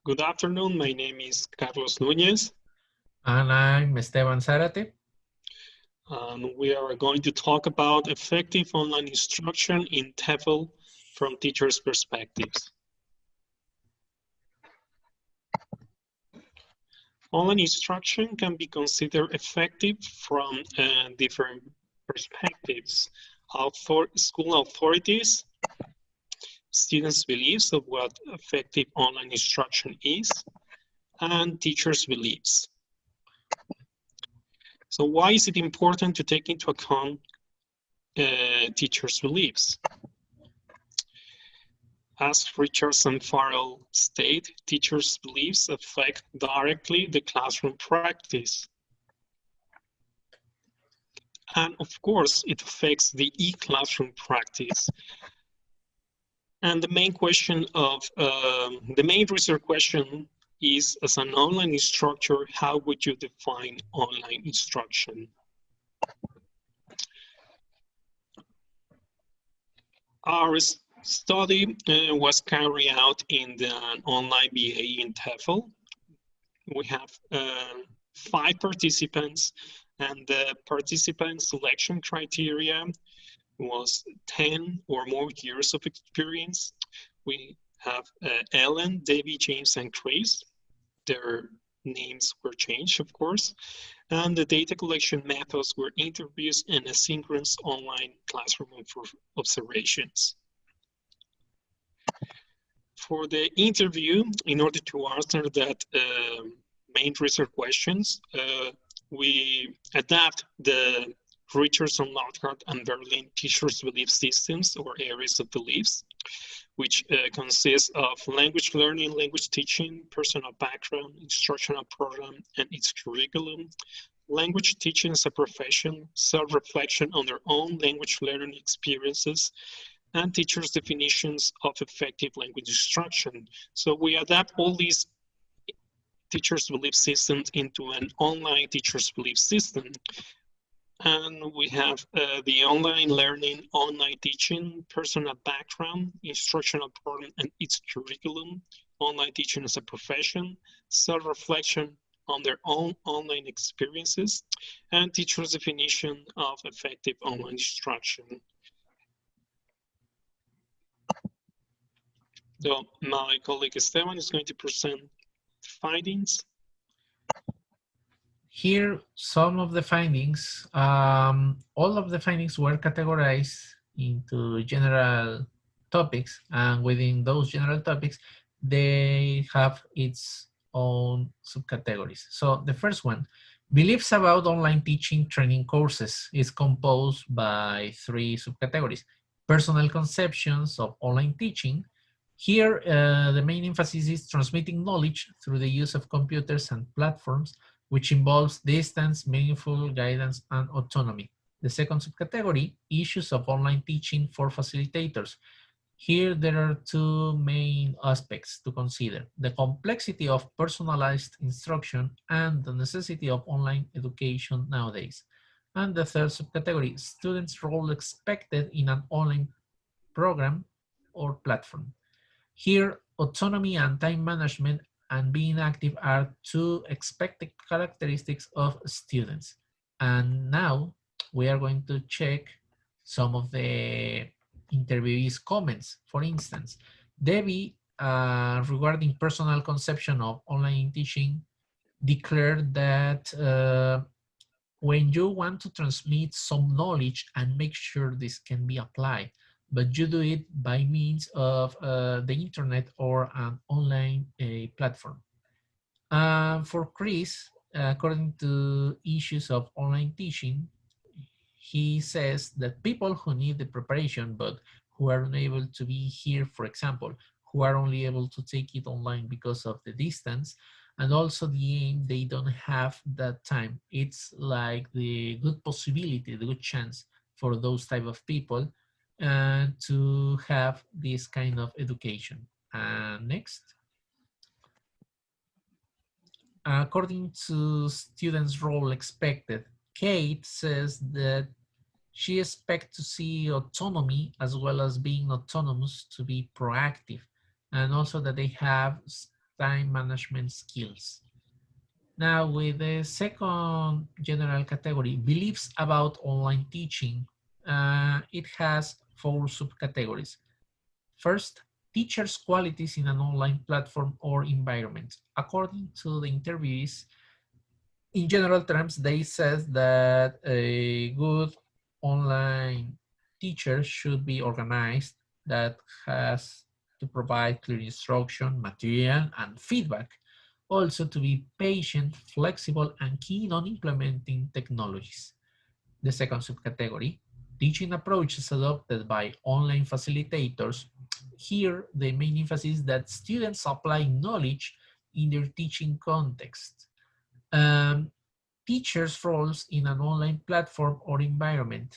Good afternoon. My name is Carlos Nuñez. And I'm Esteban Zárate. We are going to talk about effective online instruction in TEFL from teachers' perspectives. Online instruction can be considered effective from different perspectives. School authorities, students' beliefs of what effective online instruction is, and teachers' beliefs. So why is it important to take into account teachers' beliefs? As Richards and Farrell state, teachers' beliefs affect directly the classroom practice. And of course, it affects the e-classroom practice. And the main question of, the main research question is, as an online instructor, how would you define online instruction? Our study was carried out in the online BA in TEFL. We have 5 participants, and the participant selection criteria was 10 or more years of experience. We have Ellen, Debbie, James, and Chris. Their names were changed, of course. And the data collection methods were interviews and asynchronous online classroom observations. For the interview, in order to answer that main research questions, we adapt the Richardson, Lockhart, and Berlin teachers' belief systems or areas of beliefs, which consists of language learning, language teaching, personal background, instructional program, and its curriculum, language teaching as a profession, self-reflection on their own language learning experiences, and teachers' definitions of effective language instruction. So we adapt all these teachers' belief systems into an online teachers' belief system. And we have the online learning, online teaching, personal background, instructional program and its curriculum, online teaching as a profession, self-reflection on their own online experiences, and teachers' definition of effective online instruction. So my colleague Esteban is going to present findings. Here, some of the findings, all of the findings were categorized into general topics, and within those general topics, they have its own subcategories. So the first one, beliefs about online teaching training courses, is composed by 3 subcategories. Personal conceptions of online teaching. Here, the main emphasis is transmitting knowledge through the use of computers and platforms, which involves distance, meaningful guidance, and autonomy. The second subcategory, issues of online teaching for facilitators. Here, there are 2 main aspects to consider: the complexity of personalized instruction and the necessity of online education nowadays. And the third subcategory, students' role expected in an online program or platform. Here, autonomy and time management and being active are 2 expected characteristics of students. And now we are going to check some of the interviewees' comments. For instance, Debbie, regarding personal conception of online teaching, declared that when you want to transmit some knowledge and make sure this can be applied, but you do it by means of the internet or an online platform. For Chris, according to issues of online teaching, he says that people who need the preparation but who are unable to be here, for example, who are only able to take it online because of the distance, and also the aim, they don't have that time. It's like the good possibility, the good chance for those type of people to have this kind of education. Next. According to students' role expected, Kate says that she expects to see autonomy as well as being autonomous to be proactive, and also that they have time management skills. Now, with the second general category, beliefs about online teaching, it has 4 subcategories. First, teachers' qualities in an online platform or environment. According to the interviewees, in general terms, they said that a good online teacher should be organized, that has to provide clear instruction, material, and feedback. Also to be patient, flexible, and keen on implementing technologies. The second subcategory, teaching approaches adopted by online facilitators. Here, the main emphasis is that students apply knowledge in their teaching context. Teachers' roles in an online platform or environment.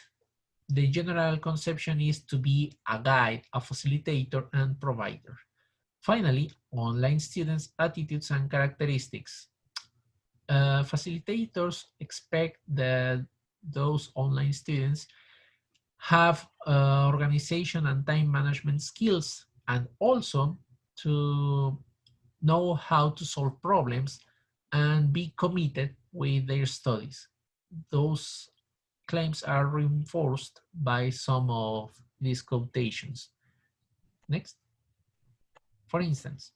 The general conception is to be a guide, a facilitator, and provider. Finally, online students' attitudes and characteristics. Facilitators expect that those online students have organization and time management skills, and also to know how to solve problems and be committed with their studies. Those claims are reinforced by some of these quotations. Next. For instance,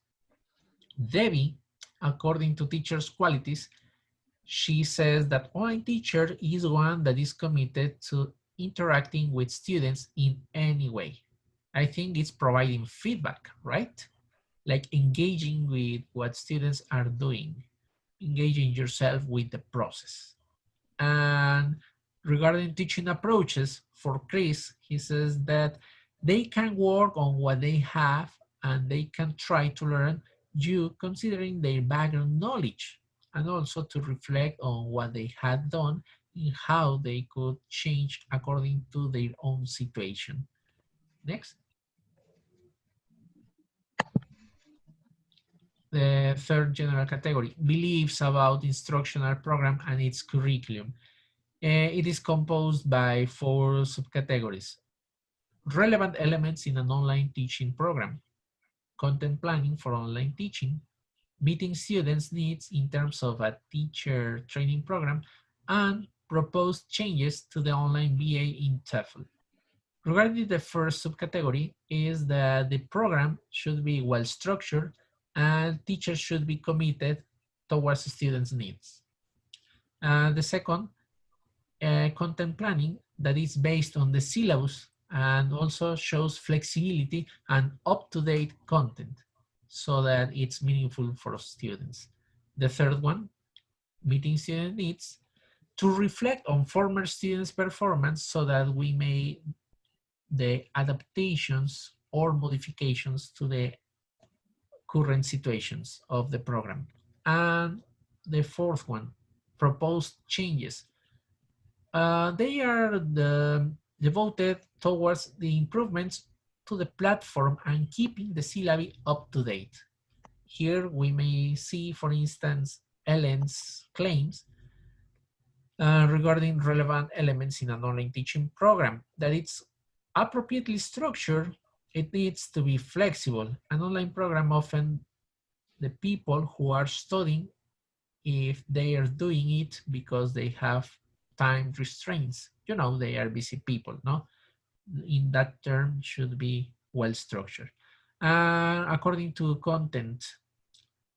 Debbie, according to teachers' qualities, she says that online teacher is one that is committed to interacting with students in any way. I think it's providing feedback, right? Like engaging with what students are doing, engaging yourself with the process. And regarding teaching approaches, for Chris, he says that they can work on what they have and they can try to learn you considering their background knowledge, and also to reflect on what they had done and how they could change according to their own situation. Next. The third general category, beliefs about instructional program and its curriculum. It is composed by 4 subcategories. Relevant elements in an online teaching program, content planning for online teaching, meeting students' needs in terms of a teacher training program, and proposed changes to the online BA in TEFL. Regarding the first subcategory is that the program should be well structured and teachers should be committed towards students' needs. The second, content planning that is based on the syllabus and also shows flexibility and up-to-date content so that it's meaningful for students. The third one, meeting student needs, to reflect on former students' performance so that we may the adaptations or modifications to the current situations of the program. And the fourth one, proposed changes. They are devoted towards the improvements to the platform and keeping the syllabi up to date. Here we may see, for instance, Ellen's claims regarding relevant elements in an online teaching program, that it's appropriately structured, it needs to be flexible. An online program, often the people who are studying, if they are doing it because they have time restraints, you know, they are busy people, no? In that term, should be well structured. According to content,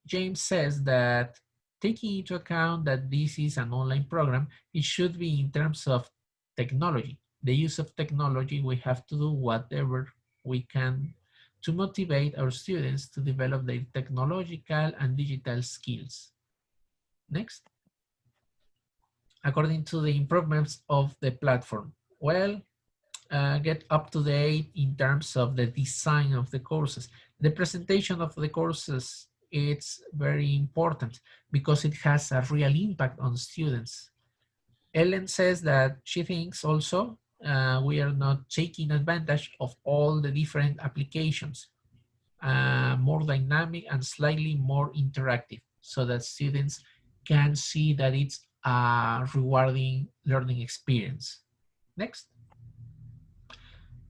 James says that taking into account that this is an online program, it should be in terms of technology. The use of technology, we have to do whatever we can to motivate our students to develop their technological and digital skills. Next. According to the improvements of the platform, well, get up to date in terms of the design of the courses. The presentation of the courses, it's very important because it has a real impact on students. Ellen says that she thinks also we are not taking advantage of all the different applications, more dynamic and slightly more interactive so that students can see that it's a rewarding learning experience. Next.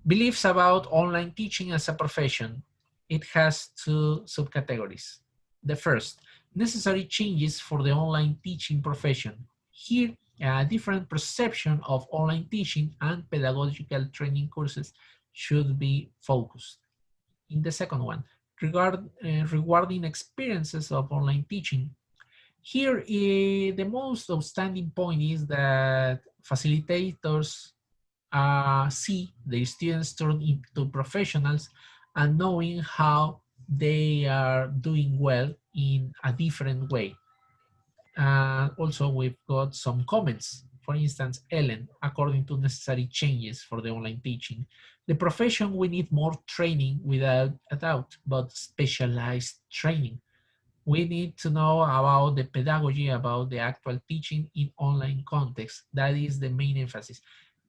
Beliefs about online teaching as a profession. It has 2 subcategories. The first, necessary changes for the online teaching profession. Here, a different perception of online teaching and pedagogical training courses should be focused. In the second one, regarding experiences of online teaching, here the most outstanding point is that facilitators see their students turn into professionals and knowing how they are doing well in a different way. Also, we've got some comments. For instance, Ellen, according to necessary changes for the online teaching, the profession we need more training without a doubt, but specialized training. We need to know about the pedagogy, about the actual teaching in online context. That is the main emphasis.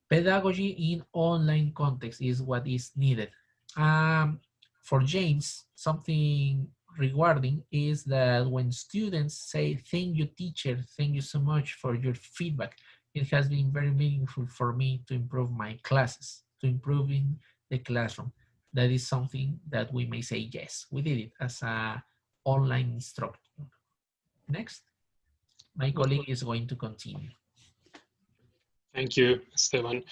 Pedagogy in online context is what is needed. For James, something regarding is that when students say, thank you teacher, thank you so much for your feedback, it has been very meaningful for me to improve my classes, to improving the classroom. That is something that we may say, yes, we did it as a online instructor. Next, my colleague is going to continue. Thank you, Esteban.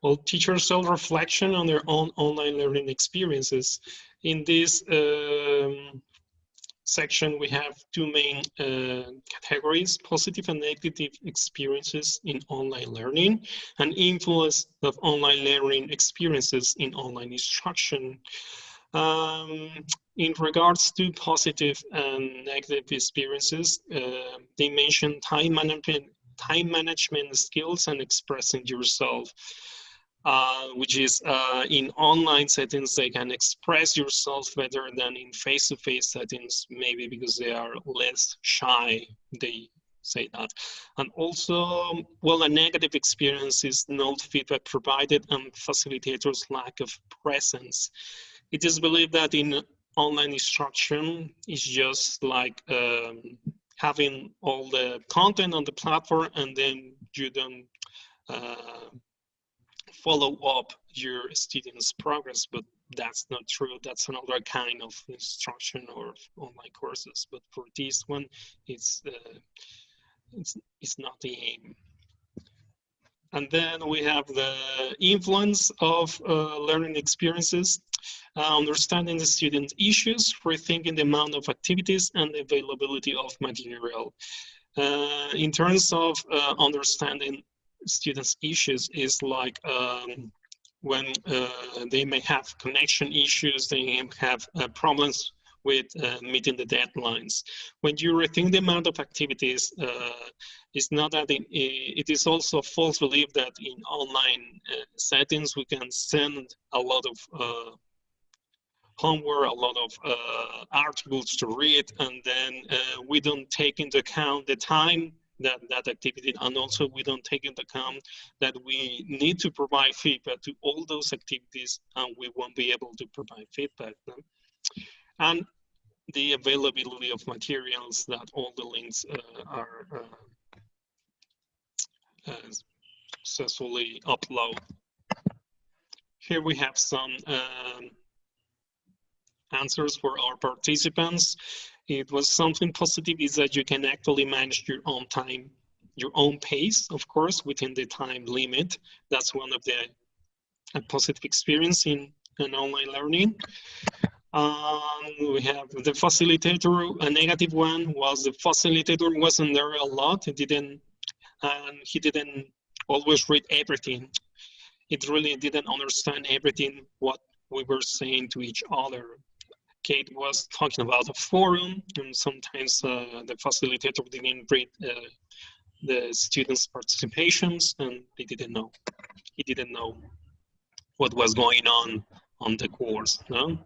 Well, teacher self-reflection on their own online learning experiences. In this section, we have two main categories: positive and negative experiences in online learning, and influence of online learning experiences in online instruction. In regards to positive and negative experiences, they mention time management skills and expressing yourself, which is in online settings, they can express yourself better than in face-to-face settings, maybe because they are less shy, they say that. And also, well, a negative experience is no feedback provided and facilitators' lack of presence. It is believed that in online instruction is just like having all the content on the platform and then you don't follow up your students' progress, but that's not true. That's another kind of instruction or online courses. But for this one, it's not the aim. And then we have the influence of learning experiences, understanding the student issues, rethinking the amount of activities and the availability of material. In terms of understanding students' issues is like when they may have connection issues, they may have problems with meeting the deadlines. When you rethink the amount of activities, it's not that it is also a false belief that in online settings we can send a lot of homework, a lot of articles to read, and then we don't take into account the time that activity, and also we don't take into account that we need to provide feedback to all those activities, and we won't be able to provide feedback. And the availability of materials, that all the links are successfully uploaded. Here we have some answers for our participants. It was something positive is that you can actually manage your own time, your own pace, of course, within the time limit. That's one of the positive experience in online learning. We have the facilitator. A negative one was the facilitator wasn't there a lot. He didn't always read everything. It really didn't understand everything what we were saying to each other. Kate was talking about a forum, and sometimes the facilitator didn't read the students' participations, and he didn't know what was going on the course. No?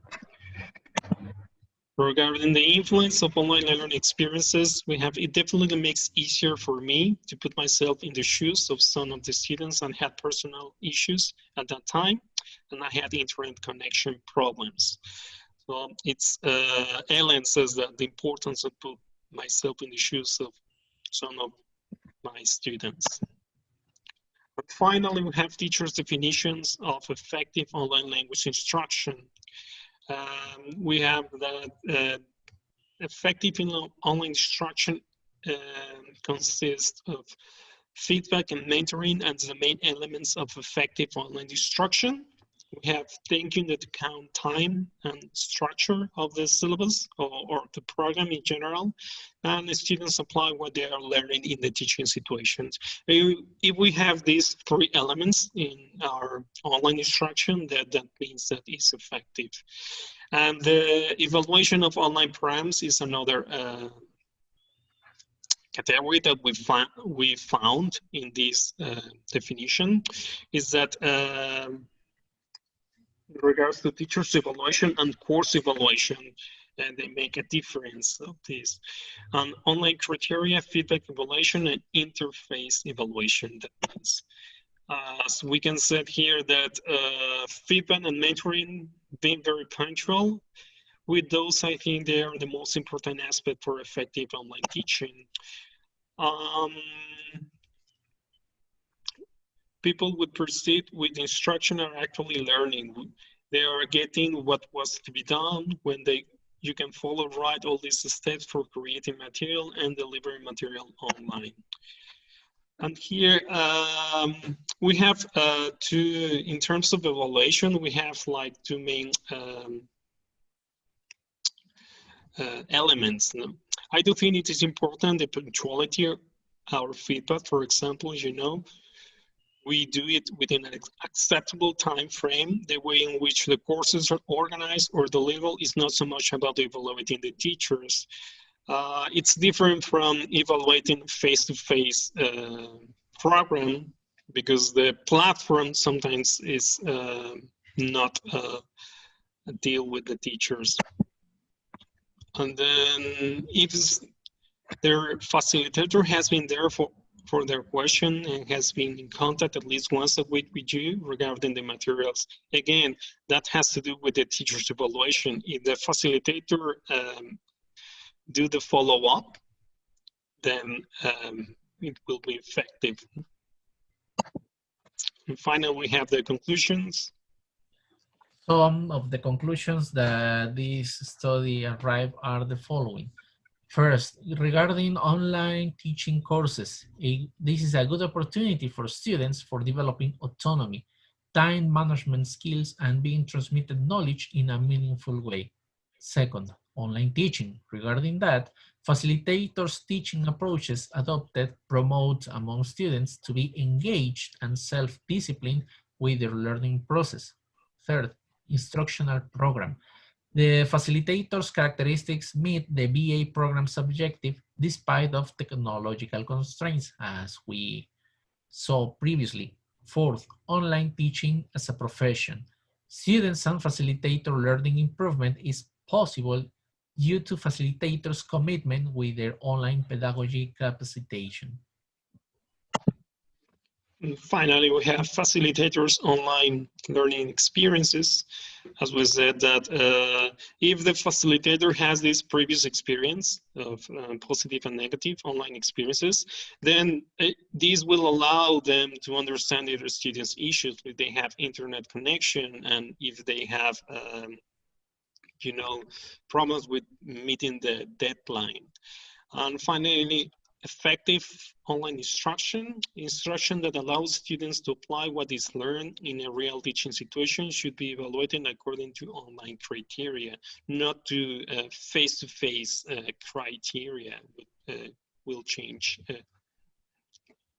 Regarding the influence of online learning experiences, we have it definitely makes it easier for me to put myself in the shoes of some of the students and had personal issues at that time, and I had internet connection problems. So it's Ellen says that the importance of put myself in the shoes of some of my students. But finally, we have teachers' definitions of effective online language instruction. We have that effective online instruction consists of feedback and mentoring as the main elements of effective online instruction. We have taken into account time and structure of the syllabus or the program in general, and the students apply what they are learning in the teaching situations. If we have these three elements in our online instruction, that means that it's effective. And the evaluation of online programs is another category that we found in this definition, is that in regards to teachers evaluation and course evaluation, and they make a difference of this. Online criteria, feedback evaluation, and interface evaluation. That means, so we can say here that feedback and mentoring being very punctual. With those, I think they are the most important aspect for effective online teaching. People would proceed with instruction are actually learning. They are getting what was to be done when you can follow right all these steps for creating material and delivering material online. And here we have in terms of evaluation, we have like two main elements. I do think it is important, the punctuality of our feedback. For example, we do it within an acceptable time frame. The way in which the courses are organized or the level is not so much about evaluating the teachers. It's different from evaluating face-to-face program, because the platform sometimes is not deal with the teachers. And then if their facilitator has been there for their question and has been in contact at least once a week with you regarding the materials. Again, that has to do with the teacher's evaluation. If the facilitator do the follow-up, then it will be effective. And finally, we have the conclusions. Some of the conclusions that this study arrived are the following. First, regarding online teaching courses, this is a good opportunity for students for developing autonomy, time management skills, and being transmitted knowledge in a meaningful way. Second, online teaching. Regarding that, facilitators' teaching approaches adopted promote among students to be engaged and self-disciplined with their learning process. Third, instructional program. The facilitator's characteristics meet the BA program's objective despite of technological constraints, as we saw previously. Fourth, online teaching as a profession. Students and facilitator learning improvement is possible due to facilitators' commitment with their online pedagogy capacitation. And finally, we have facilitators' online learning experiences. As we said, that if the facilitator has this previous experience of positive and negative online experiences, then this will allow them to understand their students' issues if they have internet connection and if they have, problems with meeting the deadline. And finally, effective online instruction that allows students to apply what is learned in a real teaching situation should be evaluated according to online criteria, not to face-to-face criteria. Will change.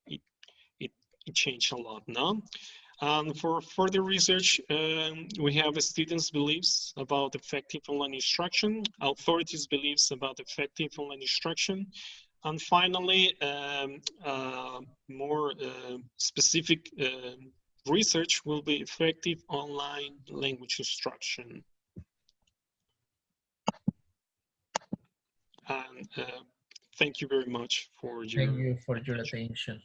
It changed a lot now. And for further research, we have students' beliefs about effective online instruction, authorities' beliefs about effective online instruction, and finally, more specific research will be effective online language instruction. And thank you very much for your attention.